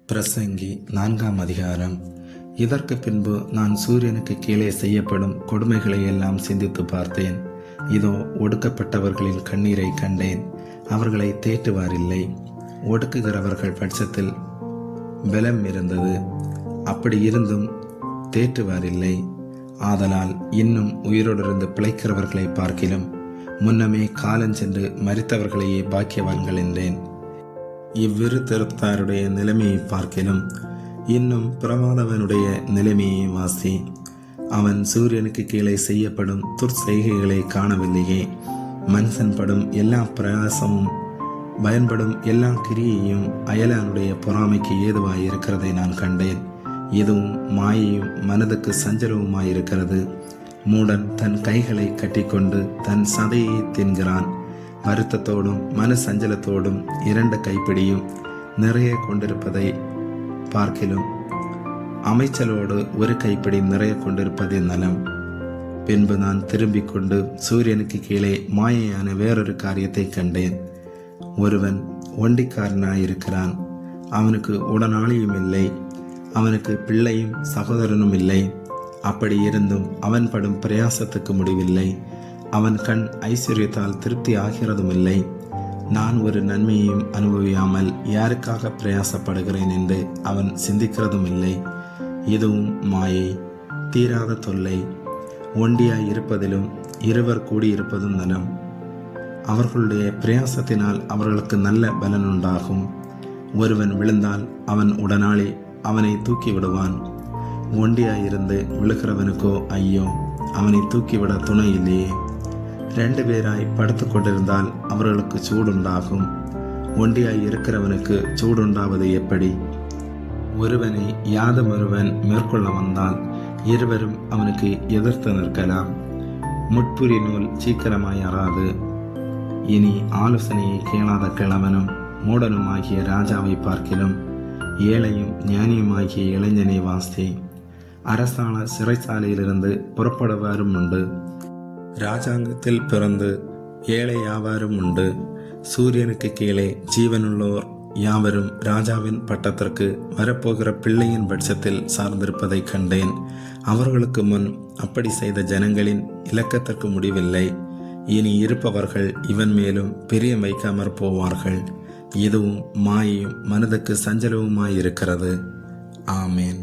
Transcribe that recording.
பிரசங்கி 4ஆம் அதிகாரம். இதற்கு பின்பு நான் சூரியனுக்கு கீழே செய்யப்படும் கொடுமைகளை எல்லாம் சிந்தித்து பார்த்தேன். இதோ, ஒடுக்கப்பட்டவர்களின் கண்ணீரை கண்டேன். அவர்களை தேற்றுவாரில்லை. ஒடுக்குகிறவர்கள் பட்சத்தில் பலம் இருந்தது, அப்படி இருந்தும் தேற்றுவாரில்லை. ஆதலால் இன்னும் உயிரோடிருந்து பிழைக்கிறவர்களை பார்க்கிலும் முன்னமே காலஞ்சென்று மரித்தவர்களையே பாக்கியவான்கள் என்றேன். இவ்விரு திருத்தாருடைய நிலைமையை பார்க்கிலும் இன்னும் பிரமாதவனுடைய நிலைமையை வாசி. அவன் சூரியனுக்கு கீழே செய்யப்படும் துர்ச்செய்கைகளை காணவில்லையே. மனுஷன் படும் எல்லா பிரயாசமும் பயன்படும் எல்லா கிரியையும் அயலானுடைய பொறாமைக்கு ஏதுவாய் இருக்கிறதை நான் கண்டேன். இதுவும் மாயையும் மனதுக்கு சஞ்சலவுமாயிருக்கிறது. மூடன் தன் கைகளை கட்டிக்கொண்டு தன் சதையை தின்கிறான். வருத்தத்தோடும் மன சஞ்சலத்தோடும் 2 கைப்பிடியும் நிறைய கொண்டிருப்பதை பார்க்கிலும் அமைச்சலோடு 1 கைப்பிடி நிறைய கொண்டிருப்பதே நலம். பின்பு நான் திரும்பிக் கொண்டு சூரியனுக்கு கீழே மாயையான வேறொரு காரியத்தை கண்டேன். ஒருவன் ஒண்டிக்காரனாயிருக்கிறான். அவனுக்கு உடனாளியும் இல்லை, அவனுக்கு பிள்ளையும் சகோதரனும் இல்லை. அப்படி இருந்தும் அவன் படும் பிரயாசத்துக்கு முடிவில்லை. அவன் கண் ஐஸ்வர்யத்தால் திருப்தி ஆகிறதும் இல்லை. நான் ஒரு நன்மையையும் அனுபவியாமல் யாருக்காக பிரயாசப்படுகிறேன் என்று அவன் சிந்திக்கிறதும் இல்லை. இதுவும் மாயை, தீராத தொல்லை. ஒண்டியாய் இருப்பதிலும் இருவர் கூடியிருப்பதும் நலம். அவர்களுடைய பிரயாசத்தினால் அவர்களுக்கு நல்ல பலன் உண்டாகும். ஒருவன் விழுந்தால் அவன் உடனாளி அவனை தூக்கி விடுவான். ஒண்டியாயிருந்து விழுகிறவனுக்கோ ஐயோ, அவனை தூக்கிவிட துணை இல்லையே. 2 பேராய் படுத்து கொண்டிருந்தால் அவர்களுக்கு சூடுண்டாகும். ஒண்டியாய் இருக்கிறவனுக்கு சூடுண்டாவது எப்படி? ஒருவனை யாதொருவன் மேற்கொள்ள வந்தால் இருவரும் அவனுக்கு எதிர்த்து நிற்கலாம். முட்புரி நூல் சீக்கிரமாய் அறாது. இனி ஆலோசனையை கேளாத கிழவனும் மூடனுமாகிய ராஜாவை பார்க்கிலும் ஏழையும் ஞானியுமாகிய இளைஞனை வாசி. அரசாளர் சிறைச்சாலையிலிருந்து புறப்படுவாரும் உண்டு. ராஜாங்கத்தில் பிறந்து ஏழை யாவாரும் உண்டு. சூரியனுக்கு கீழே ஜீவனுள்ளோர் யாவரும் ராஜாவின் பட்டத்திற்கு வரப்போகிற பிள்ளையின் பட்சத்தில் சார்ந்திருப்பதை கண்டேன். அவர்களுக்கு முன் அப்படி செய்த ஜனங்களின் இலக்கத்திற்கு முடிவில்லை. இனி இருப்பவர்கள் இவன் மேலும் பிரியம் வைக்காமற் போவார்கள். இதுவும் மாயையும் மனதுக்கு சஞ்சலவுமாயிருக்கிறது. ஆமேன்.